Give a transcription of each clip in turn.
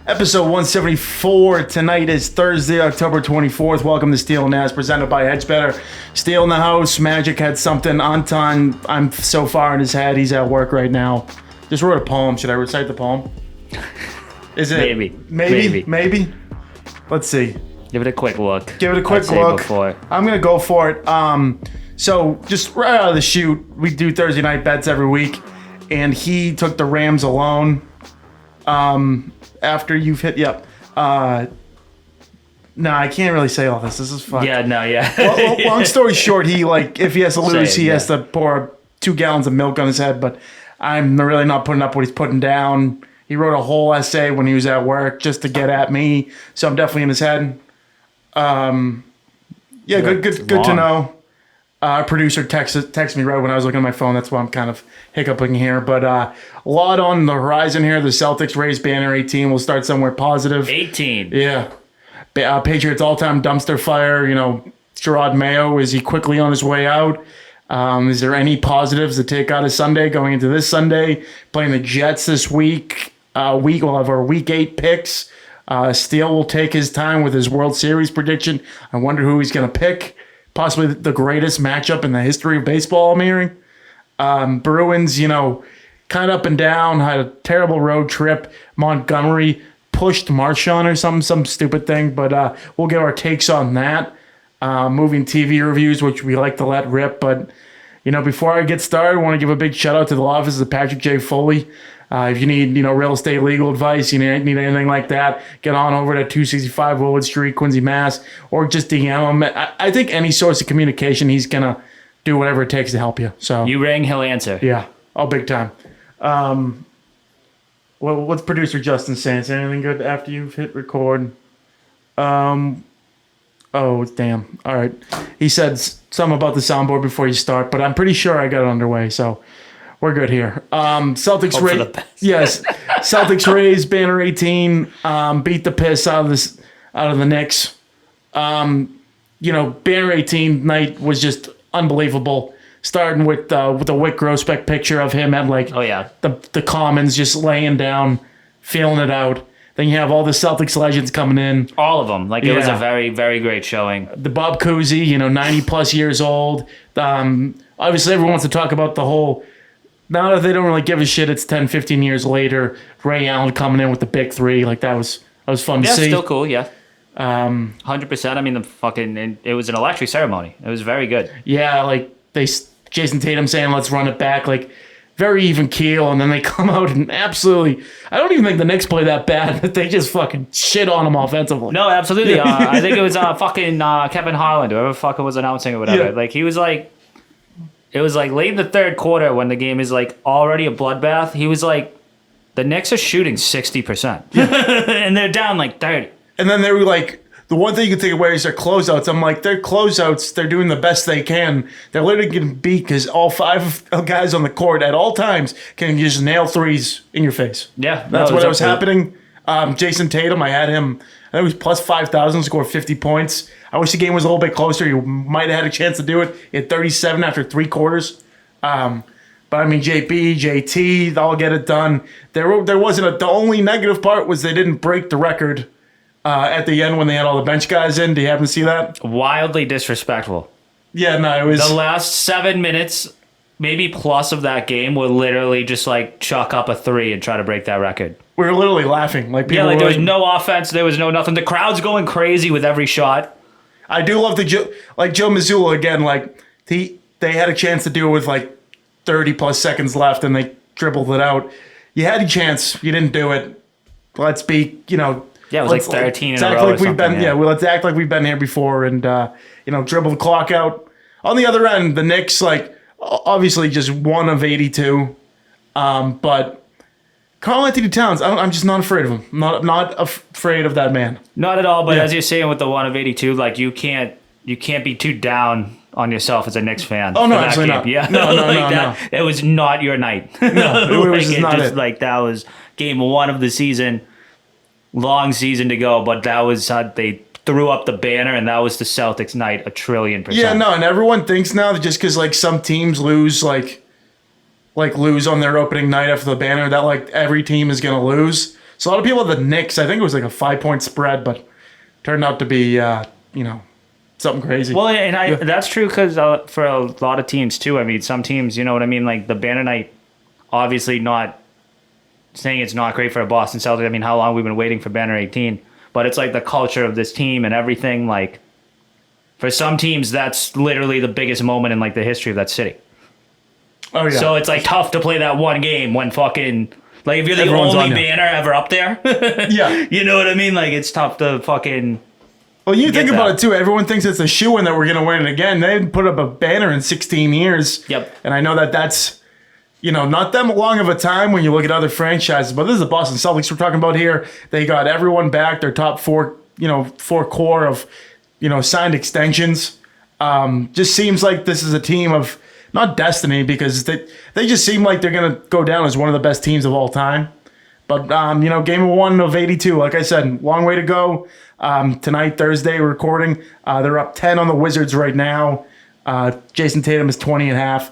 Episode 174. Tonight is Thursday, October 24th. Welcome to Steele Nazz, presented by Hedge Better. Steele in the house. Magic had something. Anton, I'm so far in his head. He's at work right now. Just wrote a poem. Should I recite the poem? Is it? Maybe. Let's see. Give it a quick look. Before. I'm going to go for it. So just right out of the chute, we do Thursday night bets every week. And he took the Rams alone. After you've hit, no, I can't really say all this. This is fun. Yeah. Long story short, if he has to lose, he has to pour 2 gallons of milk on his head. But I'm really not putting up what he's putting down. He wrote a whole essay when he was at work just to get at me. So I'm definitely in his head. Good to know. Our producer texted me right when I was looking at my phone. That's why I'm kind of hiccuping here. But a lot on the horizon here. The Celtics raised banner 18. We'll start somewhere positive. 18. Yeah. Patriots all-time dumpster fire. Jerod Mayo, is he quickly on his way out? Is there any positives to take out of Sunday going into this Sunday? Playing the Jets this week. We'll have our Week 8 picks. Steele will take his time with his World Series prediction. I wonder who he's going to pick. Possibly the greatest matchup in the history of baseball, I'm hearing. Bruins, kind of up and down, had a terrible road trip. Montgomery pushed Marchand or some stupid thing, but we'll get our takes on that. Moving TV reviews, which we like to let rip. But, before I get started, I want to give a big shout out to the law office of Patrick J. Foley. If you need, real estate legal advice, you need anything like that, get on over to 265 Willard Street, Quincy, Mass, or just DM him. I think any source of communication, he's going to do whatever it takes to help you. So you ring, he'll answer. Yeah, big time. What's producer Justin saying? Is there anything good after you've hit record? Oh, damn. All right. He said something about the soundboard before you start, but I'm pretty sure I got it underway, so we're good here. Celtics raised banner 18. Beat the piss out of the Knicks. Banner 18 night was just unbelievable. Starting with the Wick Grosbeck picture of him at the Commons, just laying down, feeling it out. Then you have all the Celtics legends coming in. All of them. It was a very, very great showing. The Bob Cousy, 90 plus years old. Obviously, everyone wants to talk about the whole. Now that they don't really give a shit, it's 10, 15 years later. Ray Allen coming in with the big three. That was fun to see. Yeah, still cool, yeah. 100%. I mean, it was an electric ceremony. It was very good. Yeah, Jason Tatum saying, let's run it back. Very even keel. And then they come out and absolutely, I don't even think the Knicks play that bad, but they just fucking shit on them offensively. No, absolutely. I think it was Kevin Harlan, whoever fucking was announcing or whatever. Yeah. He was it was late in the third quarter when the game is already a bloodbath. He was the Knicks are shooting 60%. Yeah. And they're down 30. And then they were the one thing you can take away is their closeouts. I'm their closeouts, they're doing the best they can. They're literally getting beat because all 5 guys on the court at all times can just nail threes in your face. Yeah. That's what was happening. Jason Tatum, I had him, I think it was plus 5,000, scored 50 points. I wish the game was a little bit closer. He might have had a chance to do it. He had 37 after 3 quarters. But JP, JT, they'll get it done. There wasn't the only negative part was they didn't break the record at the end when they had all the bench guys in. Do you happen to see that? Wildly disrespectful. Yeah, no, it was... The last 7 minutes, maybe plus of that game, were literally just chuck up a 3 and try to break that record. We were literally laughing. There was no offense, there was no nothing. The crowd's going crazy with every shot. I do love Joe Mazzulla again. They had a chance to do it with 30 plus seconds left, and they dribbled it out. You had a chance, you didn't do it. Let's be, Yeah, it was 13 in a row or something. Let's act like we've been here before and, dribble the clock out. On the other end, the Knicks, obviously just 1 of 82. But Karl Anthony Towns, I'm just not afraid of him. Not afraid of that man. Not at all, but as you're saying with the 1 of 82, you can't be too down on yourself as a Knicks fan. Oh, no, absolutely not. Yeah. No. It was not your night. No, it was not it. That was game 1 of the season. Long season to go, but that was they threw up the banner, and that was the Celtics night 1,000,000,000%. Yeah, no, and everyone thinks now that just because some teams lose lose on their opening night after the banner, that every team is gonna lose. So a lot of people at the Knicks, I think it was like a 5-point spread, but turned out to be, something crazy. Well, and that's true because for a lot of teams too. I mean, some teams, you know what I mean? Like the banner night, obviously not saying it's not great for a Boston Celtics. I mean, how long we've been waiting for banner 18, but it's like the culture of this team and everything. Like for some teams, that's literally the biggest moment in like the history of that city. Oh yeah. So it's like tough to play that one game when fucking like if you're the Everyone's only on you. banner ever up there. Yeah. You know what I mean? Like it's tough to fucking. Well, you think Get about that. it too. Everyone thinks it's a shoo-in that we're going to win it again. They didn't put up a banner in 16 years. Yep. And I know that's, not that long of a time when you look at other franchises. But this is the Boston Celtics we're talking about here. They got everyone back. Their top four core of, signed extensions. Just seems like this is a team of not destiny because they just seem like they're going to go down as one of the best teams of all time. But, game 1 of 82, like I said, long way to go. Tonight, Thursday, we're recording. They're up 10 on the Wizards right now. Jason Tatum is 20 and a half.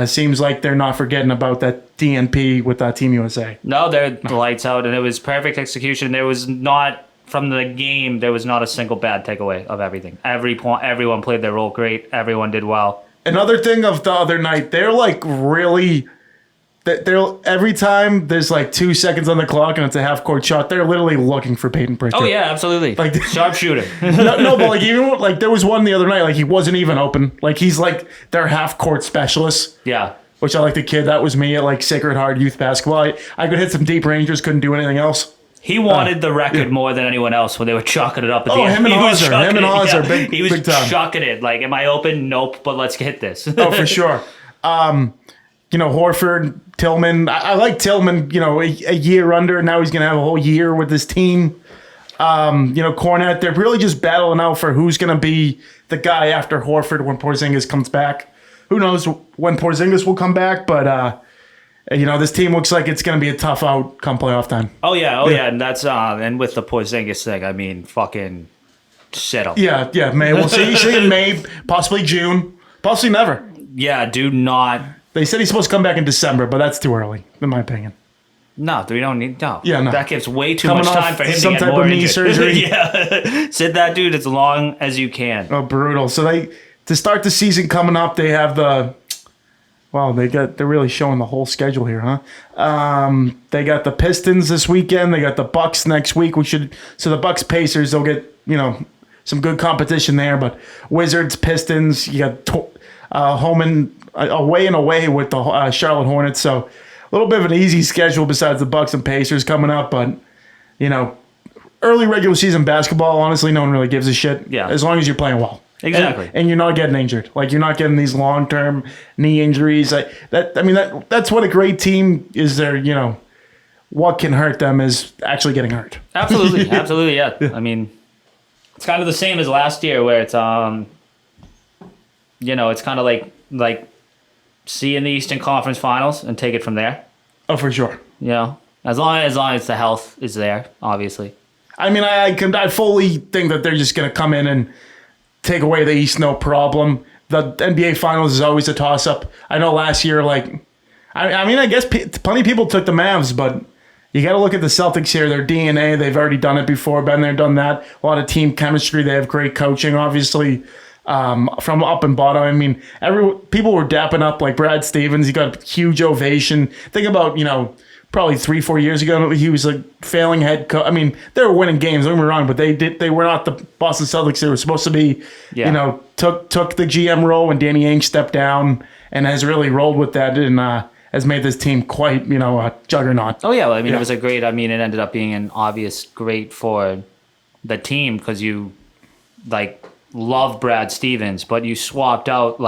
Seems like they're not forgetting about that DNP with Team USA. No, they're lights out, and it was perfect execution. There was not, from the game, there was not a single bad takeaway of everything. Everyone played their role great. Everyone did well. Another thing of the other night, they're like really... They're every time there's like 2 seconds on the clock and it's a half court shot, they're literally looking for Peyton Pritchard. Oh yeah, absolutely. Like Sharpshooter. no, but like even like there was one the other night, like he wasn't even open. Like he's like their half court specialist. Yeah. Which I like the kid. That was me at like Sacred Heart Youth Basketball. I could hit some deep rangers, couldn't do anything else. He wanted the record more than anyone else when they were chalking it up at the end. Him and He was Hauser. chucking Him and it, Hauser, yeah. He was big time. chucking it. Like, am I open? Nope, but let's hit this. Oh, for sure. Horford, Tillman. I like Tillman, a year under. Now he's going to have a whole year with this team. Cornette, they're really just battling out for who's going to be the guy after Horford when Porzingis comes back. Who knows when Porzingis will come back, but, this team looks like it's going to be a tough out come playoff time. Oh, yeah. And that's, and with the Porzingis thing, I mean, fucking sit up. Yeah, May. We'll see in May, possibly June, possibly never. Yeah, do not. They said he's supposed to come back in December, but that's too early, in my opinion. No, we don't need. No. Yeah, no. That gives way too Coming much off time for him some to get type more of knee injured. surgery. Yeah. Sit that dude as long as you can. Oh, brutal. So to start the season coming up, they have they're really showing the whole schedule here, huh? They got the Pistons this weekend. They got the Bucks next week. So the Bucks Pacers, they'll get, some good competition there. But Wizards, Pistons, you got away with the Charlotte Hornets. So a little bit of an easy schedule besides the Bucks and Pacers coming up. But, early regular season basketball, honestly, no one really gives a shit. Yeah. As long as you're playing well. Exactly. And you're not getting injured. Like, you're not getting these long-term knee injuries. That's what a great team is there, what can hurt them is actually getting hurt. Absolutely. Absolutely, yeah. I mean, it's kind of the same as last year where it's, it's kind of like see in the Eastern Conference Finals and take it from there. Oh, for sure. As long as the health is there, obviously. I mean, I fully think that they're just going to come in and take away the East, no problem. The NBA Finals is always a toss-up. I know last year, I guess plenty of people took the Mavs, but you got to look at the Celtics here. Their DNA, they've already done it before, been there, done that. A lot of team chemistry. They have great coaching, obviously, from up and bottom. I mean, people were dapping up like Brad Stevens. He got a huge ovation. Think about, probably 3-4 years ago, he was a failing head coach. I mean, they were winning games, don't get me wrong, but they were not the Boston Celtics they were supposed to be. Yeah. Took the GM role when Danny Ainge stepped down and has really rolled with that and has made this team quite, a juggernaut. Oh, yeah. Well, it was it ended up being an obvious great for the team because you, love Brad Stevens, but you swapped out,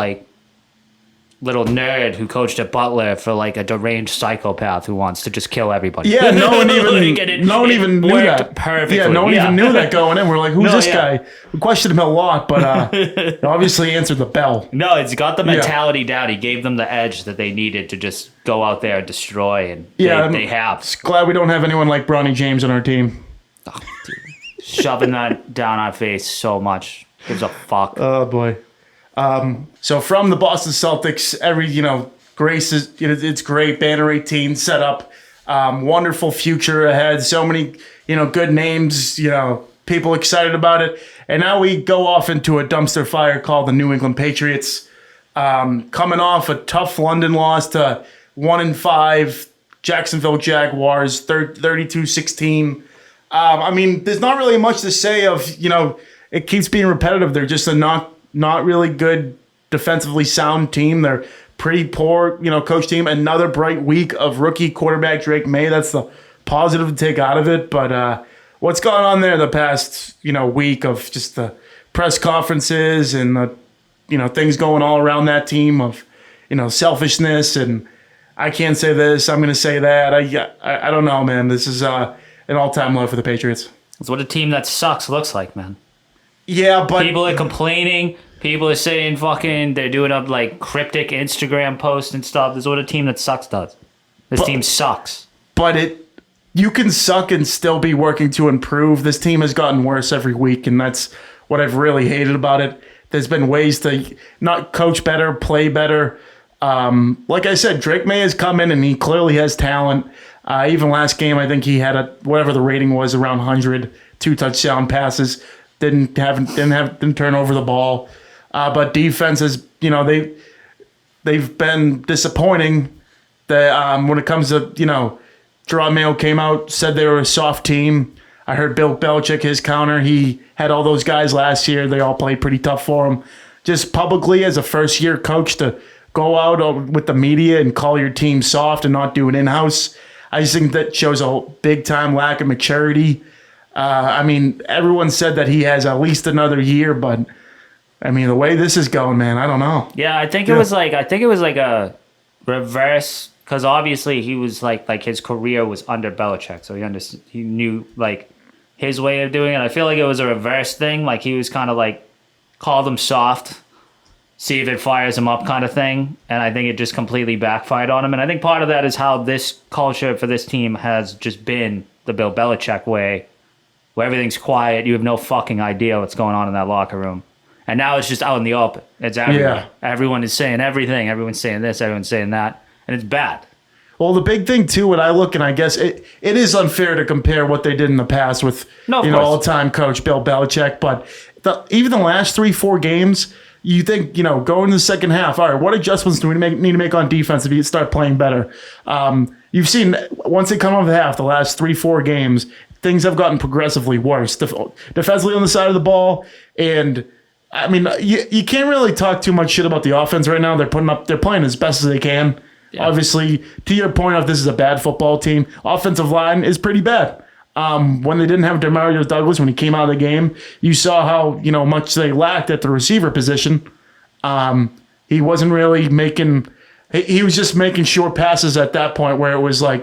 little nerd who coached at Butler for a deranged psychopath who wants to just kill everybody. Yeah, no one even knew that. Perfectly. Yeah, no one even knew that going in. We're like, who's this guy? We questioned him a lot, but obviously answered the bell. No, it's got the mentality down. He gave them the edge that they needed to just go out there and destroy, and they have. Just glad we don't have anyone like Bronny James on our team. Oh, dude. Shoving that down our face so much. Gives a fuck. Oh boy. So from the Boston Celtics, Grace is it's great. Banner 18 set up. Wonderful future ahead. So many, good names, people excited about it. And now we go off into a dumpster fire called the New England Patriots. Coming off a tough London loss to 1-5 Jacksonville Jaguars, 32-16. There's not really much to say of, it keeps being repetitive. They're just a not really good defensively sound team. They're pretty poor, coach team. Another bright week of rookie quarterback Jerod Mayo. That's the positive to take out of it. But what's gone on there the past, week of just the press conferences and the, things going all around that team of, selfishness and I can't say this, I'm going to say that. I don't know, man. This is an all-time low for the Patriots. It's what a team that sucks looks like, man. Yeah, but people are complaining. People are saying they're doing up like cryptic Instagram posts and stuff. This is what a team that sucks does. This team sucks. But you can suck and still be working to improve. This team has gotten worse every week, and that's what I've really hated about it. There's been ways to not coach better, play better. Like I said, Jerod Mayo has come in and he clearly has talent. Even last game, I think he had whatever the rating was, around 100, 2 touchdown passes. Didn't turn over the ball. But defenses, they've been disappointing. When it comes to, Jerod Mayo came out, said they were a soft team. I heard Bill Belichick, his counter. He had all those guys last year. They all played pretty tough for him. Just publicly as a first-year coach to go out with the media and call your team soft and not do it in-house, I just think that shows a big-time lack of maturity. Everyone said that he has at least another year, but the way this is going, man, I don't know. Yeah, I think it was like a reverse, because obviously he was like his career was under Belichick, so he knew like his way of doing it. I feel like it was a reverse thing, like he was kind of like called him soft, see if it fires him up kind of thing, and I think it just completely backfired on him. And I think part of that is how this culture for this team has just been the Bill Belichick way, where everything's quiet, you have no fucking idea what's going on in that locker room. And now it's just out in the open. It's everywhere. Yeah. Everyone is saying everything. Everyone's saying this, everyone's saying that, and it's bad. Well, the big thing, too, when I look, and I guess it is unfair to compare what they did in the past with all-time coach Bill Belichick, but even the last 3-4 games, you think, going to the second half, all right, what adjustments do we need to make on defense if you start playing better? You've seen, once they come off the half, the last 3-4 games, things have gotten progressively worse. Defensively on the side of the ball, and you can't really talk too much shit about the offense right now. They're playing as best as they can. Yeah. Obviously, to your point, if this is a bad football team, offensive line is pretty bad. When they didn't have Demario Douglas when he came out of the game, you saw how much they lacked at the receiver position. He wasn't really making. He was just making short passes at that point where it was like,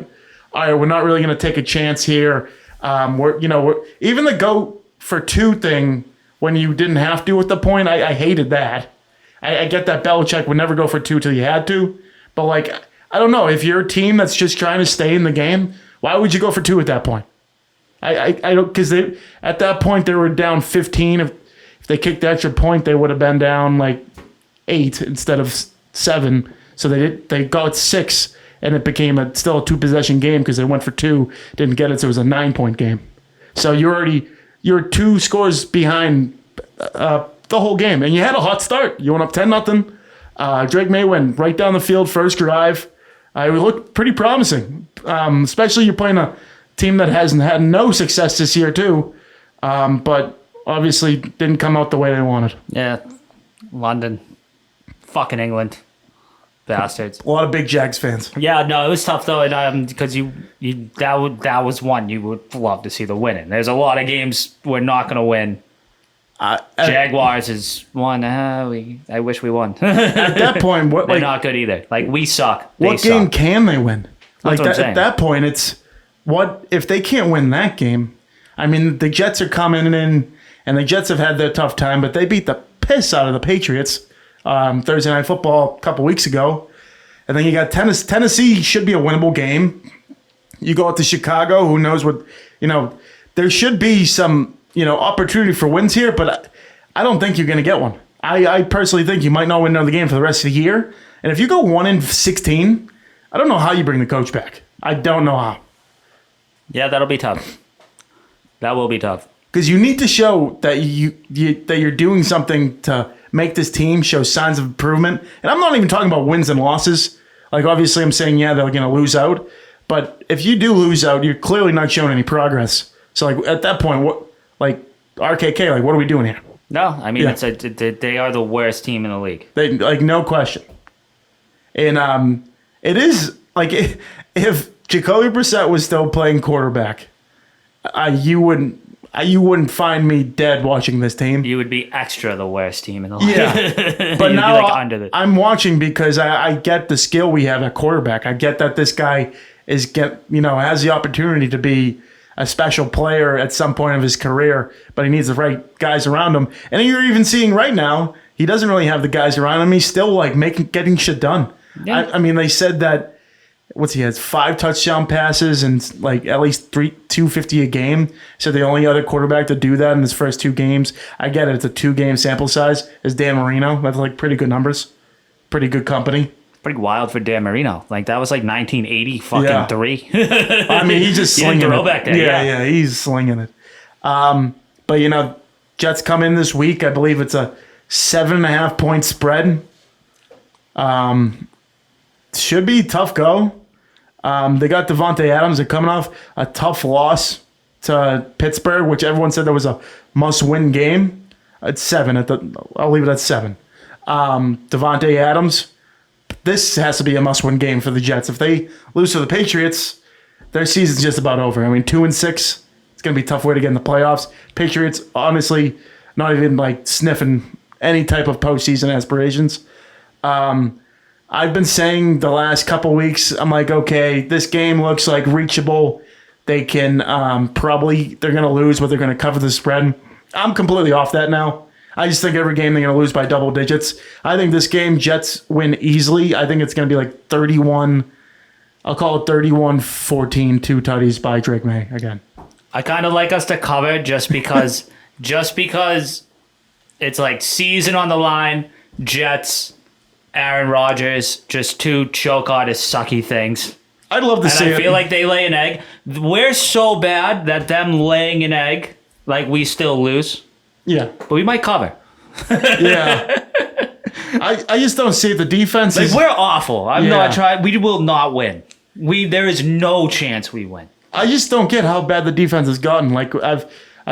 all right, we're not really going to take a chance here. We're even the go for 2 thing when you didn't have to at the point. I hated that. I get that Belichick would never go for 2 till you had to. But, I don't know. If you're a team that's just trying to stay in the game, why would you go for 2 at that point? I don't, because at that point they were down 15. If they kicked the extra point, they would have been down 8 instead of 7. So they got 6, and it became still a 2-possession game because they went for 2, didn't get it, so it was a 9-point game. So you're 2 scores behind the whole game, and you had a hot start. You went up 10-0. Jerod Mayo went right down the field first drive. It looked pretty promising, especially you're playing a team that hasn't had no success this year too, but obviously didn't come out the way they wanted. Yeah, London, fucking England, bastards. A lot of big Jags fans. Yeah, no, it was tough though, and because that was one you would love to see the winning. There's a lot of games we're not going to win. Jaguars is one. I wish we won. At that point, they're not good either. We suck. What game can they win? That's what I'm saying. At that point, it's what if they can't win that game? The Jets are coming in, and the Jets have had their tough time, but they beat the piss out of the Patriots Thursday Night Football a couple weeks ago, and then you got Tennessee should be a winnable game. You go out to Chicago, who knows what there should be some. Opportunity for wins here, but I don't think you're going to get one. I personally think you might not win another game for the rest of the year. And if you go 1-16, I don't know how you bring the coach back. I don't know how. Yeah, that'll be tough. That will be tough. Because you need to show that that you're doing something to make this team show signs of improvement. And I'm not even talking about wins and losses. Like, obviously, I'm saying, yeah, they're going to lose out. But if you do lose out, you're clearly not showing any progress. So, like, at that point, what, like, RKK, like, what are we doing here? No, I mean, they are the worst team in the league. They, like, no question. And it is, like, if Jacoby Brissett was still playing quarterback, you wouldn't find me dead watching this team. You would be extra the worst team in the league. Yeah. But now I'm watching because I get the skill we have at quarterback. I get that this guy has the opportunity to be a special player at some point of his career, but he needs the right guys around him. And you're even seeing right now, he doesn't really have the guys around him. He's still like getting shit done. Yeah. I mean, they said that he has 5 touchdown passes and like at least 250 a game. So the only other quarterback to do that in his first 2 games, I get it, it's a 2-game sample size, is Dan Marino. That's like pretty good numbers, pretty good company. Pretty wild for Dan Marino. Like that was like 1980 fucking 3. I mean, he's just slinging it. Back there. Yeah, he's slinging it. But Jets come in this week. I believe it's a 7.5 point spread. Should be tough go. They got Devontae Adams. They're coming off a tough loss to Pittsburgh, which everyone said that was a must-win game. It's 7. I'll leave it at 7. Devontae Adams. This has to be a must-win game for the Jets. If they lose to the Patriots, their season's just about over. I mean, 2-6. It's going to be a tough way to get in the playoffs. Patriots, honestly, not even like sniffing any type of postseason aspirations. I've been saying the last couple weeks, I'm like, okay, this game looks like reachable. They can they're going to lose, but they're going to cover the spread. I'm completely off that now. I just think every game they're going to lose by double digits. I think this game, Jets win easily. I think it's going to be like 31. I'll call it 31-14, 2 tutties by Drake May again. I kind of like us to cover just because it's like season on the line, Jets, Aaron Rodgers, just 2 choke artist sucky things. I'd love to see it. I feel like they lay an egg. We're so bad that them laying an egg, like we still lose. Yeah. But we might cover. Yeah. I just don't see it. The defense is... we're awful. I'm not trying. We will not win. There is no chance we win. I just don't get how bad the defense has gotten. Like, I've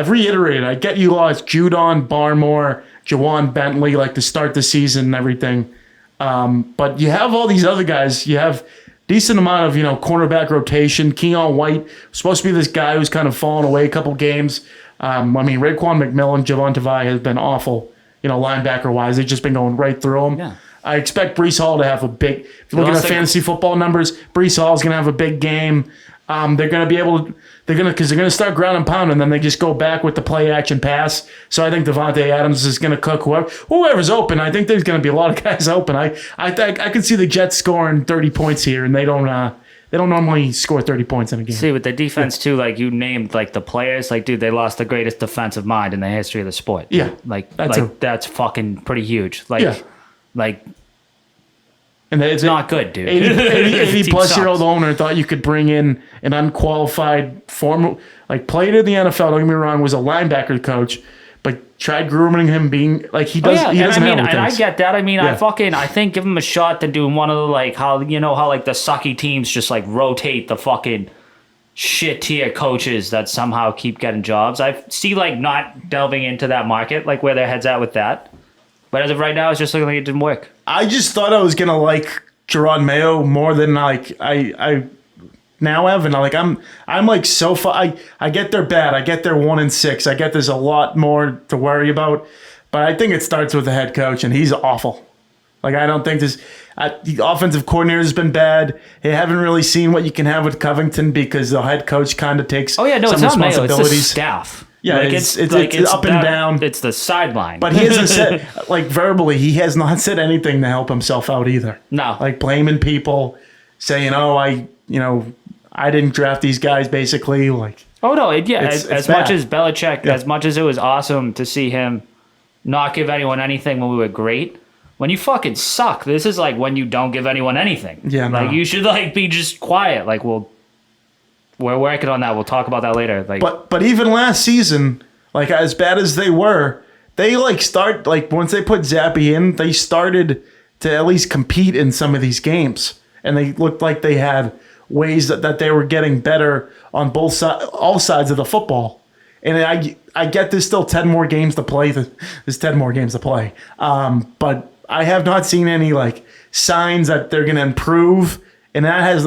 reiterated. I get you lost Judon, Barmore, Jawan Bentley, like, to start the season and everything. But you have all these other guys. You have decent amount of, cornerback rotation. Keon White, supposed to be this guy who's kind of fallen away a couple games. Raekwon McMillan, Javon Tavai has been awful, linebacker-wise. They've just been going right through him. Yeah. I expect Breece Hall to have a big... If you look at the fantasy football numbers, Breece Hall is going to have a big game. They're going to be able to... Because they're going to start ground and pound, and then they just go back with the play-action pass. So I think Devontae Adams is going to cook whoever's open. I think there's going to be a lot of guys open. I could see the Jets scoring 30 points here, and they don't normally score 30 points in a game. See, with the defense, too, like, you named, like, the players. Like, dude, they lost the greatest defensive mind in the history of the sport. Yeah. That's fucking pretty huge. And it's not good, dude. 80-plus-year-old owner thought you could bring in an unqualified former, played in the NFL, don't get me wrong, was a linebacker coach, but tried grooming him being, he doesn't handle things. And I get that. I think give him a shot to doing one of the, how the sucky teams just, rotate the fucking shit tier coaches that somehow keep getting jobs. I see, not delving into that market, where their head's at with that. But as of right now, it's just looking like it didn't work. I just thought I was gonna like Jerod Mayo more than I now have, and I'm so far. I get they're bad. I get they're 1-6. I get there's a lot more to worry about, but I think it starts with the head coach, and he's awful. I don't think this. The offensive coordinator has been bad. They haven't really seen what you can have with Covington because the head coach kind of takes some responsibilities. Mayo, it's the staff. Yeah, it's up and down. It's the sideline. But he hasn't said, verbally, he has not said anything to help himself out either. No. Blaming people, saying, I didn't draft these guys, basically. Oh, no, as much as Belichick, as much as it was awesome to see him not give anyone anything when we were great, when you fucking suck, this is when you don't give anyone anything. Yeah, you should, be just quiet. we're working on that. We'll talk about that later. Like, But even last season, like as bad as they were, they once they put Zappy in, they started to at least compete in some of these games, and they looked like they had ways that they were getting better on all sides of the football. And I get there's still 10 more games to play. There's 10 more games to play. But I have not seen any like signs that they're going to improve. And that has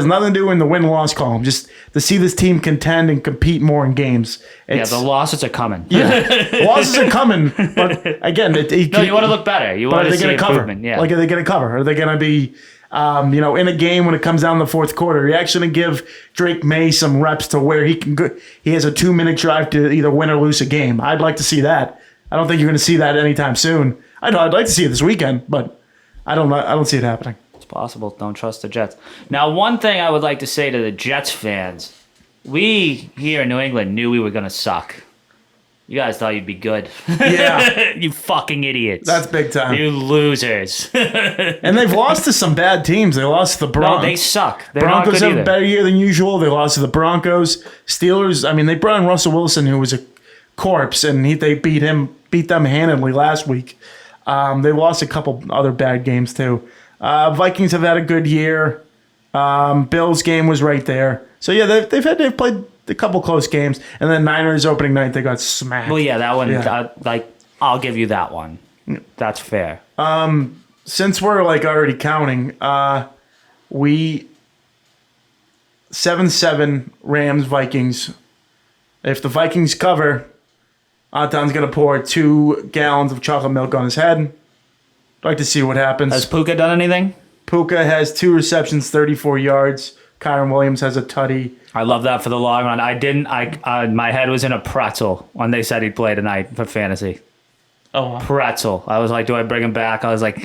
nothing to do in the win-loss column. Just to see this team contend and compete more in games. the losses are coming. Yeah, losses are coming. But again, you want to look better. You want to see improvement. Yeah. Like, are they going to cover? Are they going to be, in a game when it comes down to the fourth quarter? Are you actually going to give Drake May some reps to where he has a 2-minute drive to either win or lose a game? I'd like to see that. I don't think you're going to see that anytime soon. I'd like to see it this weekend, but I don't see it happening. Possible. Don't trust the Jets. Now, one thing I would like to say to the Jets fans, we here in New England knew we were going to suck. You guys thought you'd be good. Yeah. You fucking idiots. That's big time. You losers. And they've lost to some bad teams. They lost to the Broncos. No, they suck. They're Broncos not good have either. a better year than usual. They lost to the Broncos. Steelers, they brought in Russell Wilson, who was a corpse, and they beat them handedly last week. They lost a couple other bad games, too. Vikings have had a good year. Bills game was right there. So yeah, they've played a couple close games, and then Niners opening night they got smacked. Well, yeah, that one. Yeah. I'll give you that one. That's fair. Since we're already counting, we 7-7 Rams Vikings. If the Vikings cover, Anton's gonna pour 2 gallons of chocolate milk on his head. I'd like to see what happens. Has Puka done anything? Puka has 2 receptions, 34 yards. Kyron Williams has a tutty. I love that for the long run. I didn't. My head was in a pretzel when they said he'd play tonight for fantasy. Oh, wow. Pretzel. I was like, do I bring him back? I was like,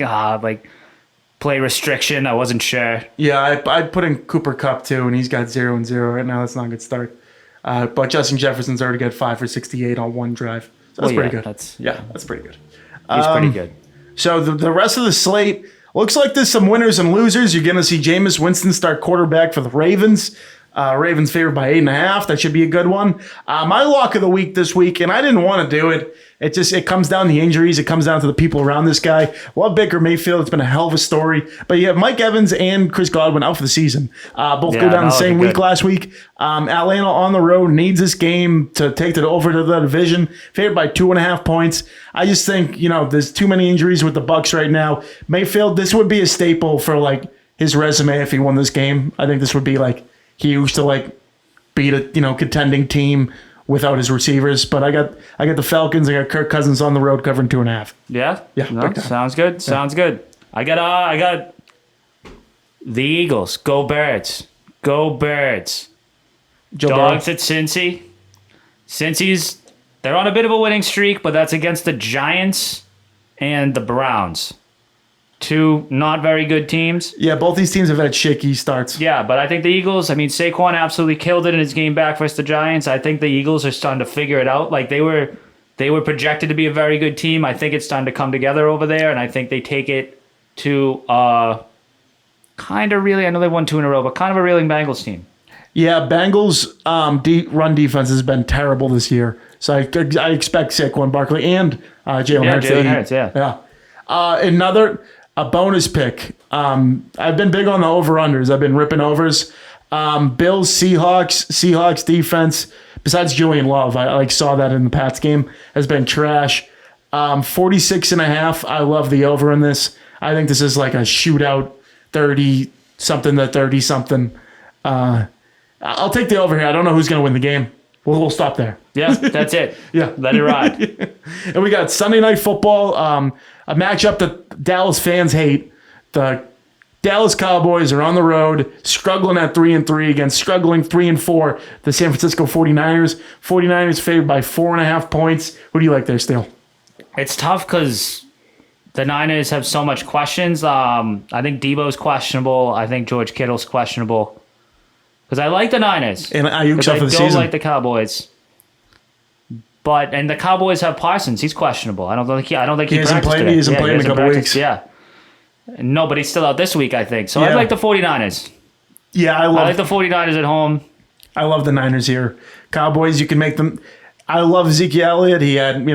play restriction. I wasn't sure. Yeah, I put in Cooper Kupp too, and he's got 0-0 right now. That's not a good start. But Justin Jefferson's already got 5 for 68 on one drive. So that's pretty good. That's pretty good. He's pretty good. So the rest of the slate looks like there's some winners and losers. You're going to see Jameis Winston start quarterback for the Ravens. Ravens favored by 8.5. That should be a good one. My lock of the week this week, and I didn't want to do it. It comes down to the injuries. It comes down to the people around this guy. Love Baker Mayfield. It's been a hell of a story. But you have Mike Evans and Chris Godwin out for the season. Both go down the same week last week. Atlanta on the road needs this game to take it over to the division. Favored by 2.5 points. I just think, there's too many injuries with the Bucs right now. Mayfield, this would be a staple for his resume if he won this game. I think this would be huge to beat a contending team without his receivers. But I got the Falcons. I got Kirk Cousins on the road covering 2.5. Yeah. No, sounds good. Sounds good. I got the Eagles. Go Birds. Go Birds. Dogs at Cincy. Cincy's they're on a bit of a winning streak, but that's against the Giants and the Browns. 2 not very good teams. Yeah, both these teams have had shaky starts. Yeah, but I think the Eagles, Saquon absolutely killed it in his game back versus the Giants. I think the Eagles are starting to figure it out. They were projected to be a very good team. I think it's starting to come together over there, and I think they take it to kind of really, I know they won 2 in a row, but kind of a reeling Bengals team. Yeah, Bengals run defense has been terrible this year. So I expect Saquon Barkley and Jalen Hurts. Jalen Hurts, yeah. A bonus pick. I've been big on the over-unders. I've been ripping overs. Bills, Seahawks defense, besides Julian Love, I saw that in the Pats game, has been trash. 46.5. I love the over in this. I think this is like a shootout, 30-something to 30-something. I'll take the over here. I don't know who's going to win the game. We'll stop there. Yeah, that's it. Yeah. Let it ride. And we got Sunday Night Football, a matchup that Dallas fans hate. The Dallas Cowboys are on the road, struggling at 3-3 against struggling 3-4, the San Francisco 49ers. 49ers favored by 4.5 points. Who do you like there, Steele? It's tough because the Niners have so much questions. I think Debo's questionable. I think George Kittle's questionable. Because I like the Niners. And Ayuk's out for the season. I don't like the Cowboys. And the Cowboys have Parsons. He's questionable. I don't think he hasn't played. He hasn't played in a couple weeks. Yeah. No, but he's still out this week, I think. So yeah. I like the 49ers. Yeah, I like the 49ers at home. I love the Niners here. Cowboys, you can make them. I love Ezekiel Elliott. He had,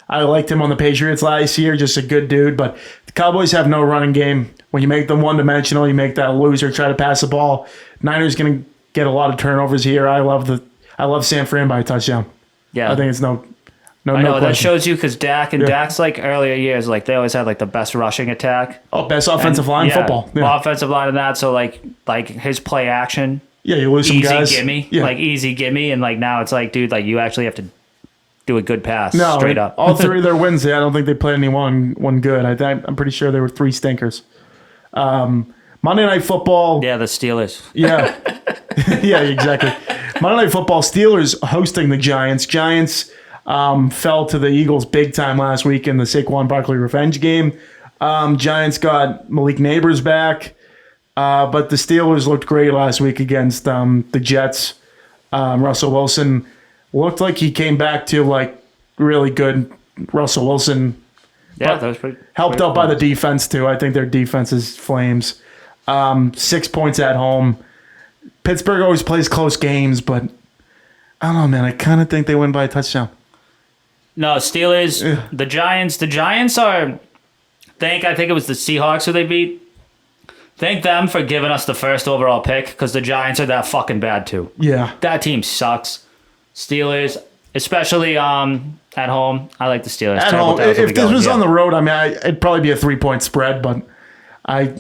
I liked him on the Patriots last year, just a good dude. But the Cowboys have no running game. When you make them one-dimensional, you make that loser try to pass the ball. Niners going to get a lot of turnovers here. I love San Fran by a touchdown. Yeah. I think it's no I know, that question. shows you because Dak's like earlier years, like they always had like the best rushing attack. Oh, best offensive line in football. Yeah. Offensive line and that. So like his play action. Yeah, you lose some easy guys. Gimme, Yeah. like easy gimme, and like now it's like, dude, like you actually have to do a good pass straight up. All three of their wins, I don't think they played any one good. I'm pretty sure there were 3 stinkers. Monday Night Football. Yeah, the Steelers. Yeah. Yeah, exactly. Monday Night Football, Steelers hosting the Giants. Giants fell to the Eagles big time last week in the Saquon Barkley revenge game. Giants got Malik Neighbors back. But the Steelers looked great last week against the Jets. Russell Wilson looked like he came back to like really good Russell Wilson. Yeah, that was pretty Helped out by the defense too. I think their defense is flames. 6 points at home. Pittsburgh always plays close games, but I don't know, man. I kind of think they win by a touchdown. No, Steelers. Yeah. The Giants. The Giants are. I think it was the Seahawks who they beat. Thank them for giving us the first overall pick because the Giants are that fucking bad too. Yeah. That team sucks. Steelers, especially at home. I like the Steelers. At home. If this was on the road, it'd probably be a 3-point spread, but I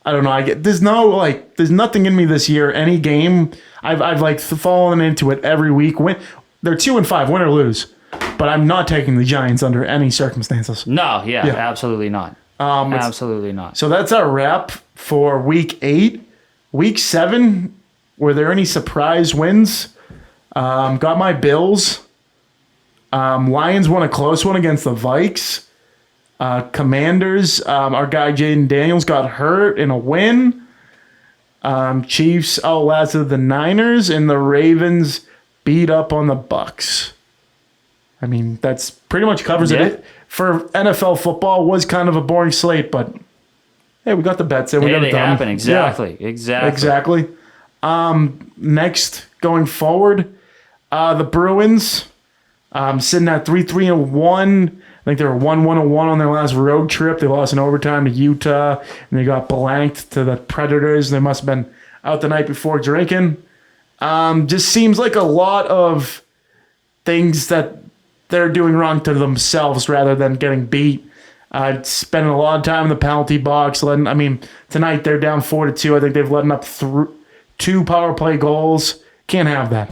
don't know. There's nothing in me this year. Any game, I've like fallen into it every week. They're 2-5, win or lose, but I'm not taking the Giants under any circumstances. No, absolutely not. Absolutely not. So that's our wrap for week 8. Week 7, were there any surprise wins? Got my Bills. Lions won a close one against the Vikes. Commanders, our guy Jaden Daniels got hurt in a win. Chiefs outlasted the Niners, and the Ravens beat up on the Bucks. I mean, that's pretty much covers it. For NFL football, was kind of a boring slate, but hey, we got the bets in. We got it done. Happen. Exactly. Yeah, exactly. Next, going forward, the Bruins sitting at 3-3-1. I think they were 1-1-1 on their last road trip. They lost in overtime to Utah, and they got blanked to the Predators. They must have been out the night before drinking. Just seems like a lot of things that they're doing wrong to themselves rather than getting beat. Spending a lot of time in the penalty box. Tonight they're down 4-2. I think they've let up 2 power play goals. Can't have that.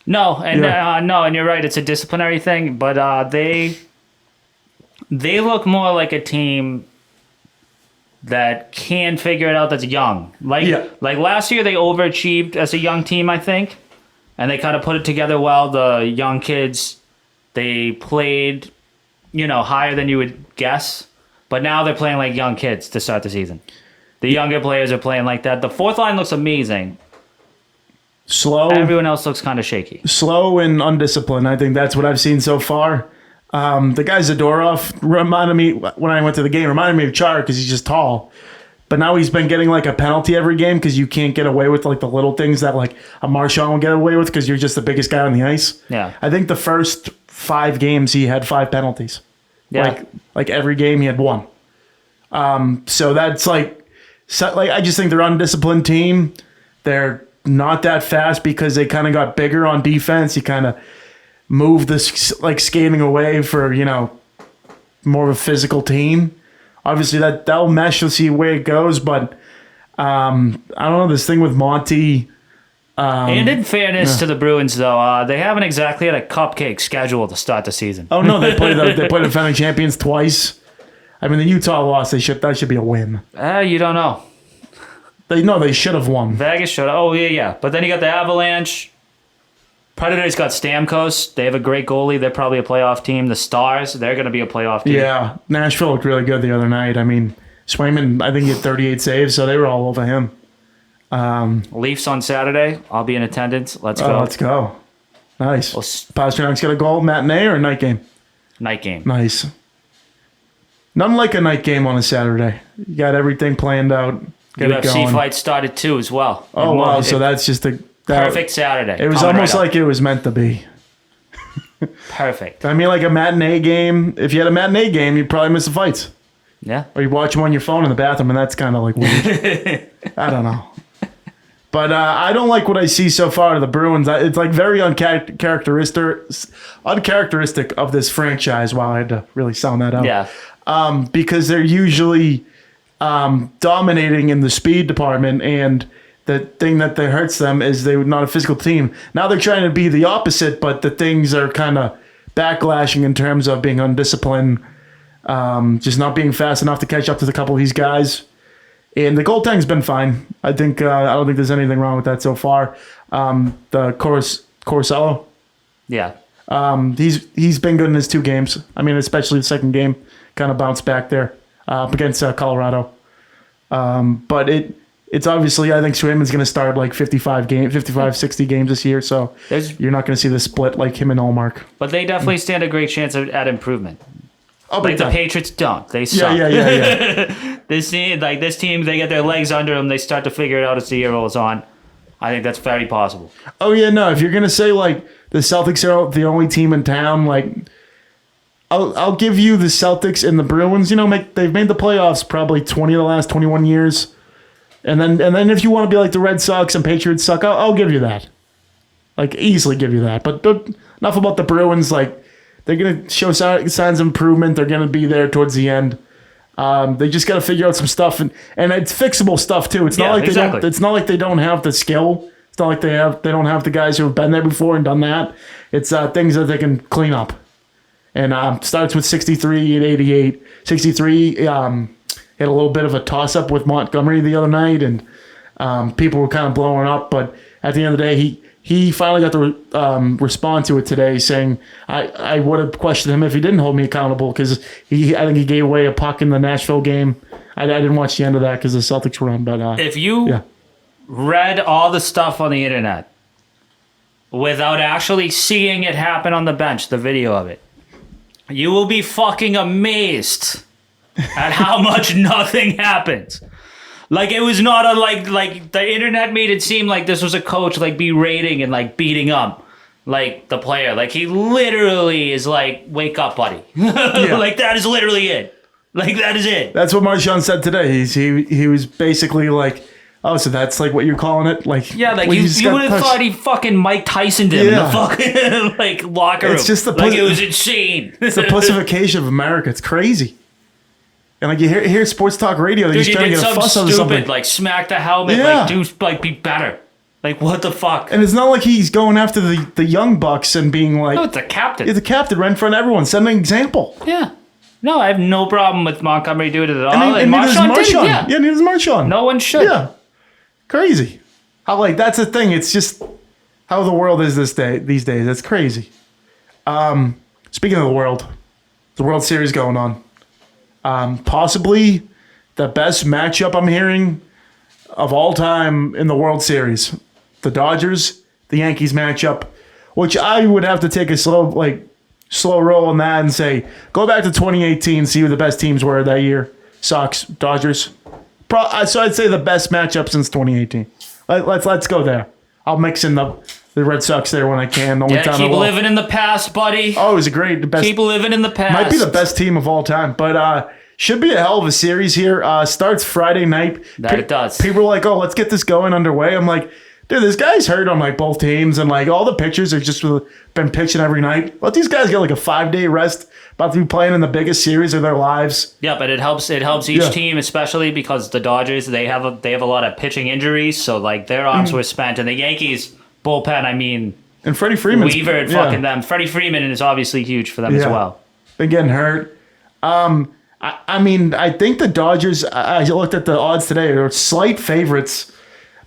No, and you're right. It's a disciplinary thing, but they look more like a team that can figure it out. That's young. Like last year, they overachieved as a young team, I think, and they kind of put it together well. The young kids, they played, higher than you would guess, but now they're playing like young kids to start the season. The younger players are playing like that. The fourth line looks amazing. Slow. Everyone else looks kind of shaky. Slow and undisciplined. I think that's what I've seen so far. The guy Zadorov reminded me, when I went to the game, reminded me of Char because he's just tall. But now he's been getting like a penalty every game because you can't get away with like the little things that like a Marchand will get away with because you're just the biggest guy on the ice. Yeah. I think the first 5 games he had 5 penalties. Yeah. Like every game he had 1. So that's like I just think they're an undisciplined team. They're not that fast because they kind of got bigger on defense. You kind of move this like skating away for, more of a physical team. Obviously that'll mesh to see where it goes, but I don't know, this thing with Monty. And in fairness to the Bruins, though, they haven't exactly had a cupcake schedule to start the season. Oh no, they played the defending champions twice. The Utah loss, that should be a win. You don't know. They should have won. Vegas should have. Oh, yeah. But then you got the Avalanche. Predators got Stamkos. They have a great goalie. They're probably a playoff team. The Stars, they're going to be a playoff team. Yeah. Nashville looked really good the other night. Swayman, I think he had 38 saves, so they were all over him. Leafs on Saturday. I'll be in attendance. Let's go. Let's go. Nice. Pasternak's got a goal, matinee or night game? Night game. Nice. Nothing like a night game on a Saturday. You got everything planned out. Get it UFC going. fight started too as well. Oh, wow. So that's just Perfect Saturday. It was coming almost right up. like it was meant to be. Perfect. I mean, like a matinee game. If you had a matinee game, you'd probably miss the fights. Yeah. Or you watch them on your phone in the bathroom, and that's kind of like weird. I don't know. But I don't like what I see so far of the Bruins. It's like very uncharacteristic of this franchise. Wow, I had to really sound that out. Yeah. Because they're usually dominating in the speed department, and the thing that hurts them is they're not a physical team. Now they're trying to be the opposite, but the things are kind of backlashing in terms of being undisciplined, just not being fast enough to catch up to a couple of these guys. And the goaltending's been fine. I think I don't think there's anything wrong with that so far. The Corsello, Yeah. he's been good in his 2 games. I mean, especially the second game, kind of bounced back there against Colorado. But it's obviously, I think Swayman's going to start like 55, 60 games this year. So you're not going to see the split like him and Allmark. But they definitely stand a great chance at improvement. Oh, Like the Patriots don't. They suck. Yeah. This team, they get their legs under them. They start to figure it out as the year rolls on. I think that's very possible. Oh, yeah, no. If you're going to say, like, the Celtics are the only team in town, like, I'll give you the Celtics and the Bruins. You know, they've made the playoffs probably 20 of the last 21 years. And then if you want to be like the Red Sox and Patriots suck, I'll give you that. Like, easily give you that. But enough about the Bruins. Like, they're going to show signs of improvement. They're going to be there towards the end. They just got to figure out some stuff, and it's fixable stuff too. It's not like exactly. It's not like they don't have the skill. It's not like they don't have the guys who have been there before and done that. It's things that they can clean up. And starts with 63 and 88. 63 had a little bit of a toss up with Montgomery the other night, and people were kind of blowing up. But at the end of the day, he finally got to respond to it today, saying, I would have questioned him if he didn't hold me accountable, because I think he gave away a puck in the Nashville game. I didn't watch the end of that because the Celtics were on. But if you read all the stuff on the internet without actually seeing it happen on the bench, the video of it, you will be fucking amazed at how much nothing happens. Like, it was not like the internet made it seem like this was a coach like berating and like beating up like the player. Like, he literally is like, wake up, buddy. Like, that is literally it. Like, that is it. That's what Marchand said today. He was basically like, oh, so that's like what you're calling it? Like, yeah, like you would have thought he fucking Mike Tyson'd him in the fucking like locker room. It's just it was insane. It's the pussification of America. It's crazy. And like you hear sports talk radio, they're just trying to get a fuss over something. Like smack the helmet, like do like be better. Like, what the fuck? And it's not like he's going after the young bucks and being like, no, it's a captain. He's a captain right in front of everyone. Set an example. Yeah. No, I have no problem with Montgomery doing it at all. And neither does Marchand. Yeah, neither does Marchand. No one should. Yeah. Crazy. How that's the thing. It's just how the world is these days. It's crazy. Speaking of the World Series going on. Possibly the best matchup I'm hearing of all time in the World Series. The Dodgers, the Yankees matchup, which I would have to take a slow roll on that and say, go back to 2018, see who the best teams were that year. Sox, Dodgers. So I'd say the best matchup since 2018. Let's go there. I'll mix in the Red Sox there when I can. Keep living in the past, buddy. Oh, it was the best. Keep living in the past. Might be the best team of all time, but should be a hell of a series here. Starts Friday night. It does. People are like, oh, let's get this going underway. I'm like, dude, this guy's hurt on like both teams, and like all the pitchers are just been pitching every night. Let these guys get like a 5-day rest. About to be playing in the biggest series of their lives. Yeah, but it helps each team, especially because the Dodgers, they have a lot of pitching injuries, so like their arms were spent, and the Yankees bullpen, I mean, and Freddie Freeman, Weaver and fucking them. Freddie Freeman is obviously huge for them as well. Been getting hurt. I mean, I think the Dodgers. I looked at the odds today; they're slight favorites,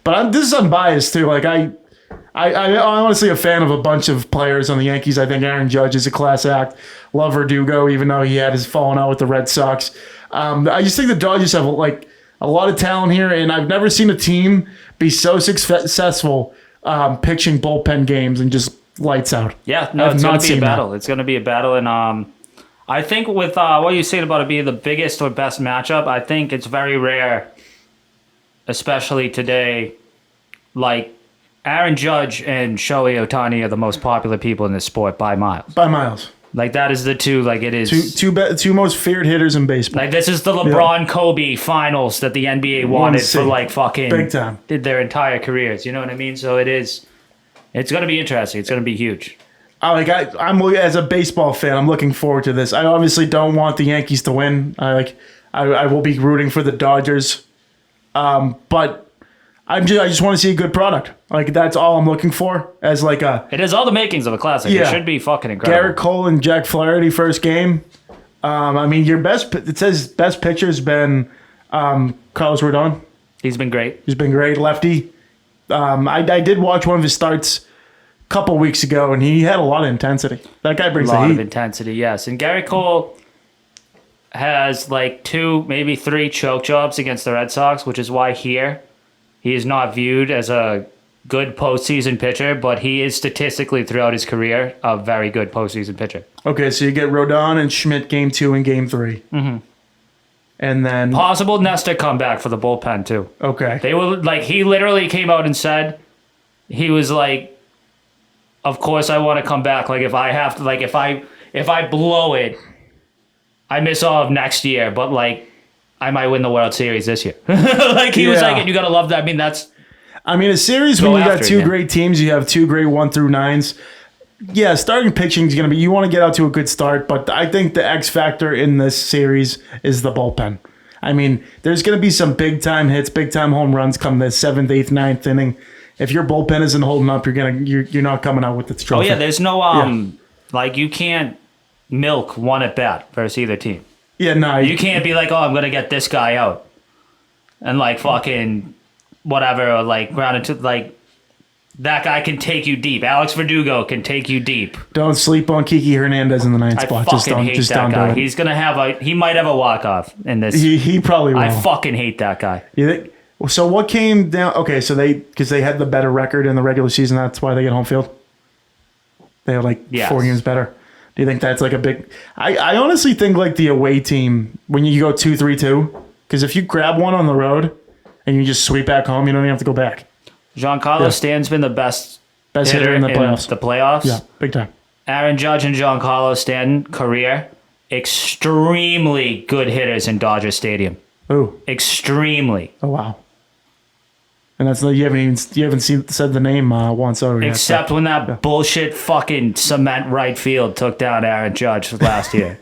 but this is unbiased too. Like I'm honestly a fan of a bunch of players on the Yankees. I think Aaron Judge is a class act. Love Verdugo, even though he had his falling out with the Red Sox. I just think the Dodgers have like a lot of talent here, and I've never seen a team be so successful pitching bullpen games and just lights out. Yeah, no, it's going to be a battle. It's going to be a battle, and I think with what you're saying about it being the biggest or best matchup, I think it's very rare, especially today, like Aaron Judge and Shohei Ohtani are the most popular people in this sport by miles. By miles. Like, that is the two, like, it is. Two most feared hitters in baseball. Like, this is the LeBron Kobe finals that the NBA wanted for, like, fucking. Big time. Their entire careers. You know what I mean? So it's going to be interesting. It's going to be huge. I'm as a baseball fan, I'm looking forward to this. I obviously don't want the Yankees to win. I will be rooting for the Dodgers. But I just want to see a good product. Like, that's all I'm looking for as like a. It has all the makings of a classic. Yeah. It should be fucking incredible. Garrett Cole and Jack Flaherty first game. I mean, it says best pitcher's been Carlos Rodon. He's been great. He's been great, lefty. I did watch one of his starts a couple weeks ago, and he had a lot of intensity. That guy brings A lot the of heat. intensity, yes. And Garrett Cole has like 2, maybe 3 choke jobs against the Red Sox, which is why he is not viewed as a good postseason pitcher, but he is statistically throughout his career a very good postseason pitcher. Okay, so you get Rodon and Schmidt game 2 and game 3. Mm-hmm. And then... Possible Nestor comeback for the bullpen, too. Okay. They were like, he literally came out and said, he was like, of course I want to come back. Like, if I have to, like, if I blow it, I miss all of next year, but like, I might win the World Series this year. Like, he was like, and you got to love that. I mean, a series when you got 2 great teams, you have 2 great 1 through 9s. Yeah, starting pitching is going to be, you want to get out to a good start, but I think the X factor in this series is the bullpen. I mean, there's going to be some big time hits, big time home runs come the 7th, 8th, 9th inning. If your bullpen isn't holding up, you're not coming out with the trophy. Oh yeah, there's no like, you can't milk one at bat versus either team. Yeah, no. You can't be like, oh, I'm gonna get this guy out, and like fucking whatever, or like ground into like that guy can take you deep. Alex Verdugo can take you deep. Don't sleep on Kiki Hernandez in the 9th spot. I fucking hate that guy. He's gonna have he might have a walk off in this. He probably will. I fucking hate that guy. You think? So what came down? Okay, so because they had the better record in the regular season, that's why they get home field. They have 4 games better. Do you think that's like a big? I honestly think like the away team when you go 2-3-2, because if you grab one on the road and you just sweep back home, you don't even have to go back. Giancarlo Stanton's been the best hitter in the playoffs. The playoffs. Yeah, big time. Aaron Judge and Giancarlo Stanton career extremely good hitters in Dodger Stadium. Ooh, extremely. Oh wow. And that's you haven't said the name Juan Soto yet. Except when that bullshit fucking cement right field took down Aaron Judge last year.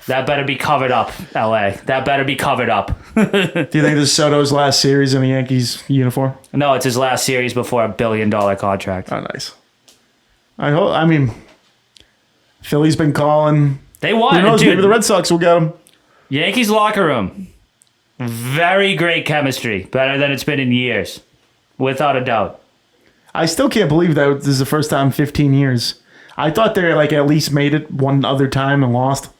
That better be covered up, LA. That better be covered up. Do you think this is Soto's last series in the Yankees uniform? No, it's his last series before $1 billion contract. Oh, nice. I mean, Philly's been calling. They won. Who knows? Maybe the Red Sox will get him. Yankees locker room. Very great chemistry. Better than it's been in years. Without a doubt. I still can't believe that this is the first time in 15 years. I thought they at least made it one other time and lost.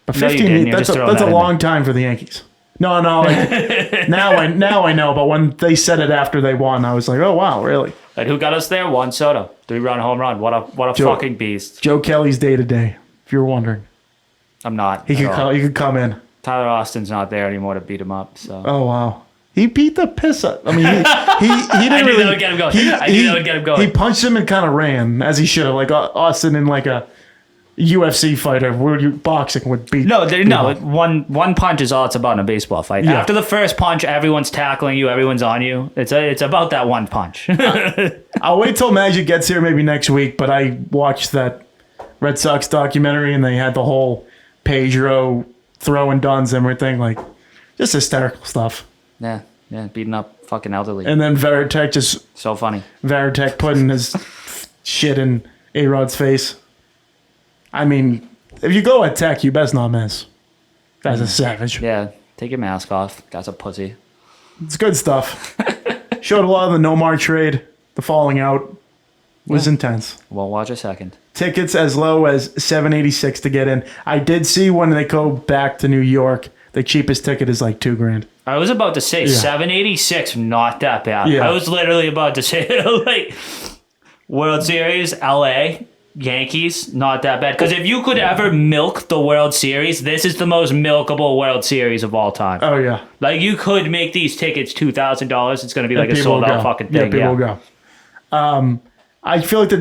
But 15, that's a long time for the Yankees. No, now I know, but when they said it after they won, I was like, oh wow, really? And who got us there? Juan Soto. 3-run home run. What a fucking beast. Joe Kelly's day to day, if you're wondering. I'm not. He could come in. Tyler Austin's not there anymore to beat him up. So. Oh wow, he beat the piss up. I mean, he didn't really. That would get him going. I knew that would get him going. He punched him and kind of ran as he should have, like Austin in like a UFC fighter where boxing would beat. No. One punch is all it's about in a baseball fight. Yeah. After the first punch, everyone's tackling you, everyone's on you. It's about that one punch. I'll wait till Magic gets here maybe next week. But I watched that Red Sox documentary and they had the whole Pedro throwing Duns and everything, like just hysterical stuff. Yeah, beating up fucking elderly. And then Veritek just so funny. Veritek putting his shit in A-Rod's face. I mean, if you go at Tech, you best not miss. That's a savage. Yeah, take your mask off. That's a pussy. It's good stuff. Showed a lot of the Nomar trade. The falling out was intense. Well, watch a second. Tickets as low as $786 to get in. I did see when they go back to New York, the cheapest ticket is like $2,000. I was about to say $786, not that bad. Yeah. I was literally about to say like World Series, LA, Yankees, not that bad. Because if you could ever milk the World Series, this is the most milkable World Series of all time. Oh yeah, like you could make these tickets $2,000. It's going to be like a sold out fucking thing. Yeah, people will go. I feel like the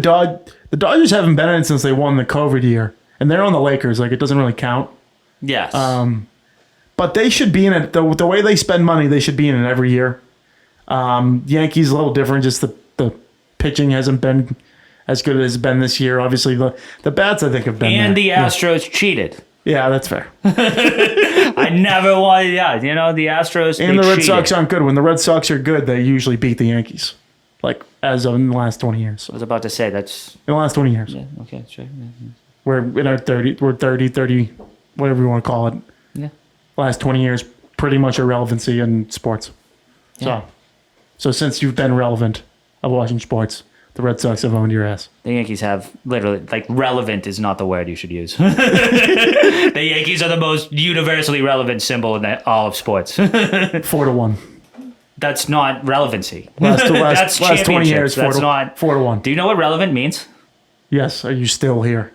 Dodgers haven't been in it since they won the COVID year, and they're on the Lakers. Like, it doesn't really count. Yes. But they should be in it. The way they spend money, they should be in it every year. Yankees a little different. Just the pitching hasn't been as good as it's been this year. Obviously, the bats, I think, have been and there. the Astros cheated. Yeah, that's fair. I never wanted. Yeah, the Astros And the Red cheated. Sox aren't good. When the Red Sox are good, they usually beat the Yankees. Like, as of in the last 20 years. I was about to say that's. In the last 20 years. Yeah. Okay. Sure. Yeah. We're in our 30, whatever you want to call it. Yeah. Last 20 years, pretty much irrelevancy in sports. Yeah. So since you've been relevant of watching sports, the Red Sox have owned your ass. The Yankees have literally, like, relevant is not the word you should use. The Yankees are the most universally relevant symbol in all of sports. 4-1. That's not relevancy. Last That's 20 years, That's not 4-1. Do you know what relevant means? Yes. Are you still here?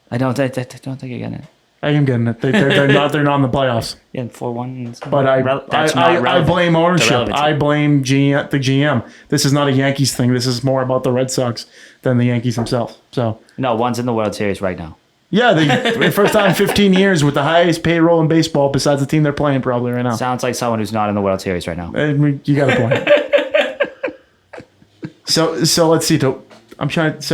I don't think you're getting it. I am getting it. They're not in the playoffs. Yeah, 4-1. But I blame ownership. I blame the GM. This is not a Yankees thing. This is more about the Red Sox than the Yankees themselves. So No, one's in the World Series right now. yeah, the first time in 15 years with the highest payroll in baseball besides the team they're playing probably right now. Sounds like someone who's not in the World Series right now. I mean, you got a point. So let's see. So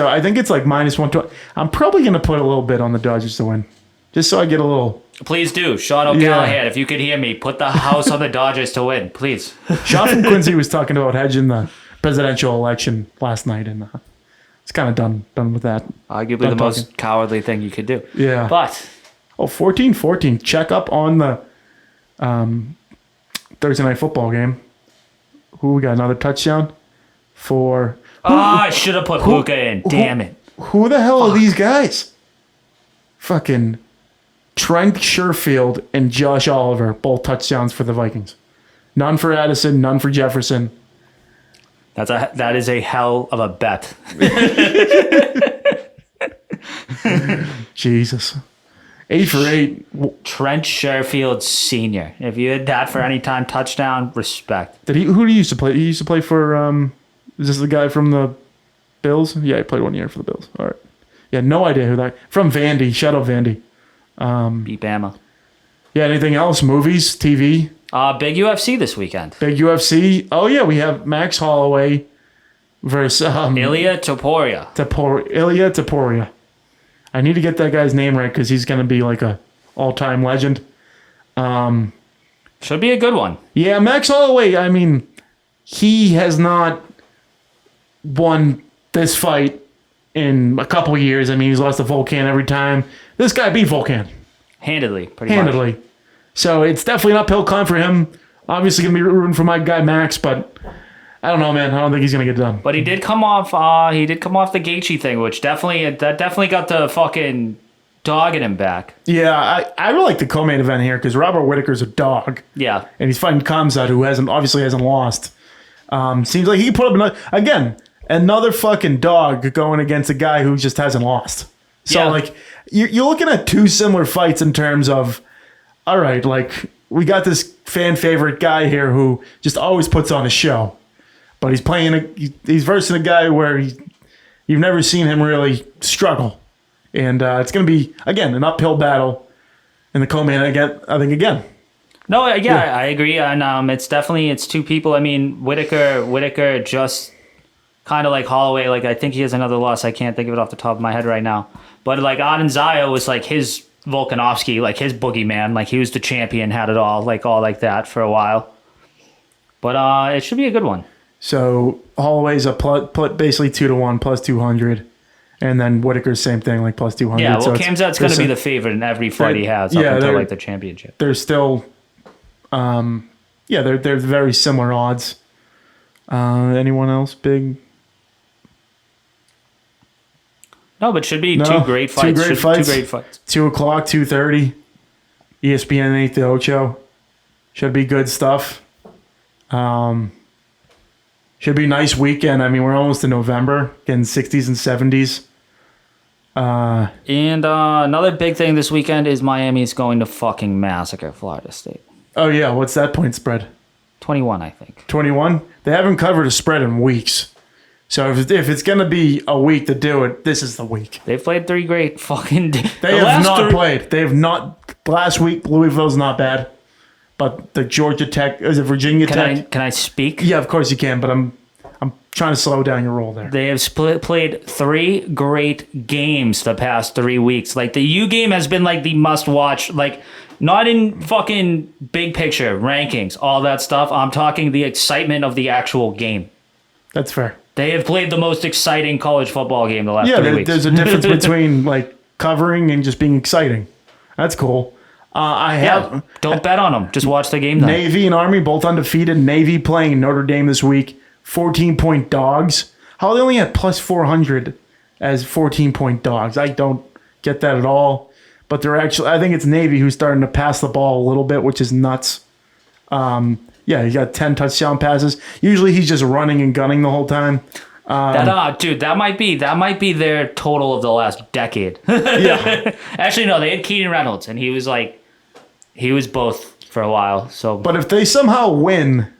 I think it's like -120. I'm probably going to put a little bit on the Dodgers to win, just so I get a little. Please do. Sean O'Callahan, if you could hear me, put the house on the Dodgers to win, please. Sean from Quincy was talking about hedging the presidential election last night, and it's kind of done with that. Arguably the most cowardly thing you could do. Yeah. But 14-14. Check up on the Thursday night football game. Who we got another touchdown for? I should have put Luka in. Damn it. Who the hell are these guys? Fucking Trent Sherfield and Josh Oliver, both touchdowns for the Vikings. None for Addison, none for Jefferson. That is a hell of a bet. Jesus. 8 for 8. Trent Sherfield Sr. If you had that for any time touchdown, respect. Who did he used to play? He used to play for is this the guy from the Bills? Yeah, he played 1 year for the Bills. All right. Yeah, no idea who that. From Vandy. Shout out Vandy. Beat Bama. Yeah, anything else? Movies? TV? Big UFC this weekend. Big UFC. Oh, yeah, we have Max Holloway versus Ilya Topuria. Ilya Topuria. I need to get that guy's name right because he's going to be like a all-time legend. Should be a good one. Yeah, Max Holloway, I mean, he has not won this fight in a couple of years. I mean, he's lost to Volkan every time. This guy beat Volkan. Handedly, pretty much. So it's definitely an uphill climb for him. Obviously going to be rooting for my guy Max, but I don't know, man. I don't think he's going to get done. But he did come off the Gaethje thing, which definitely got the fucking dog in him back. Yeah, I really like the co-main event here because Robert Whittaker's a dog. Yeah. And he's fighting Khamzat, who obviously hasn't lost. Seems like he can put up another fucking dog going against a guy who just hasn't lost. So, like, you're looking at two similar fights in terms of, all right, like, we got this fan favorite guy here who just always puts on a show. But he's versing a guy where you've never seen him really struggle. And it's going to be, again, an uphill battle in the co-main, I think, again. No, I agree. And it's two people. I mean, Whittaker just kind of like Holloway. Like, I think he has another loss. I can't think of it off the top of my head right now. But, like, Adin Zaya was, like, his Volkanovski, like, his boogeyman. Like, he was the champion, had it all like that for a while. But it should be a good one. So, Holloway's basically 2-1, plus 200. And then Whittaker's same thing, like plus 200. Yeah, well, Khamzat's going to be the favorite in every fight he has up until, like, the championship. They're still, they're very similar odds. Anyone else big? No, but should be two great fights. 2 great fights. 2 o'clock, 2:30. ESPN 8 to Ocho. Should be good stuff. Should be a nice weekend. I mean, we're almost in November, getting 60s and 70s. And another big thing this weekend is Miami's going to fucking massacre Florida State. Oh, yeah. What's that point spread? 21, I think. 21? They haven't covered a spread in weeks. So if it's going to be a week to do it, this is the week. They've played 3 great fucking. They have not played. They have not. Last week, Louisville's not bad. But the Georgia Tech, is it Virginia Tech? Can I speak? Yeah, of course you can, but I'm trying to slow down your roll there. They have played 3 great games the past 3 weeks. Like, the U game has been, like, the must-watch, like, not in fucking big picture, rankings, all that stuff. I'm talking the excitement of the actual game. That's fair. They have played the most exciting college football game the last 3 weeks. There's a difference between, like, covering and just being exciting. That's cool. Don't bet on them. Just watch the game. Then. Navy and Army both undefeated. Navy playing Notre Dame this week. 14-point dogs. How are they only at plus 400 as 14-point dogs? I don't get that at all. But they're actually, I think it's Navy who's starting to pass the ball a little bit, which is nuts. He got 10 touchdown passes. Usually he's just running and gunning the whole time. Dude, that might be their total of the last decade. Yeah. Actually, no, they had Keenan Reynolds, and he was both for a while. So, but if they somehow win,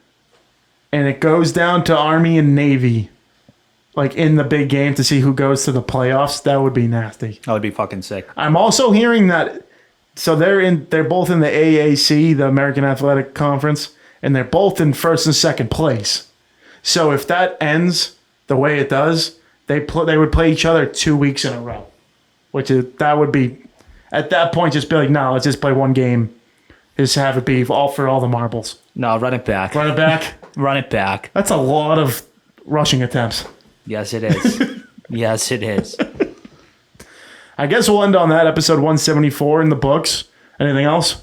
and it goes down to Army and Navy, like in the big game to see who goes to the playoffs, that would be nasty. That would be fucking sick. I'm also hearing that. So they're both in the AAC, the American Athletic Conference, and they're both in first and second place. So if that ends the way it does, they would play each other 2 weeks in a row, that would be at that point just be like, no, let's just play one game, just have it be all for all the marbles. No, run it back. Run it back. Run it back. That's a lot of rushing attempts. Yes, it is. Yes, it is. I guess we'll end on that. Episode 174 in the books. Anything else?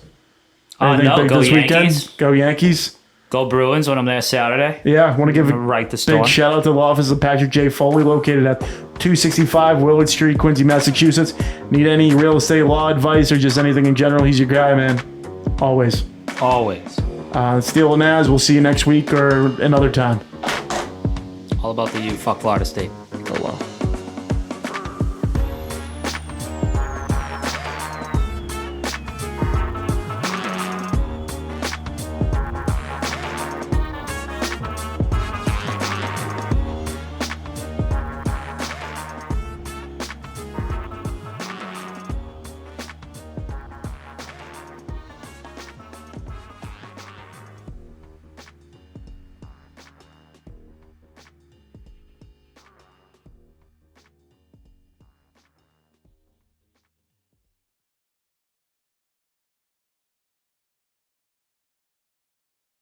Anything No, big go this Yankees. weekend? Go Yankees. Go Bruins when I'm there Saturday. Yeah, I want to give a Right the storm. big shout out to the office of Patrick J. Foley, located at 265 Willard Street, Quincy, Massachusetts. Need any real estate law advice or just anything in general? He's your guy, man. Always. Always. Steele Nazz, we'll see you next week or another time. All about the U. Fuck Florida State.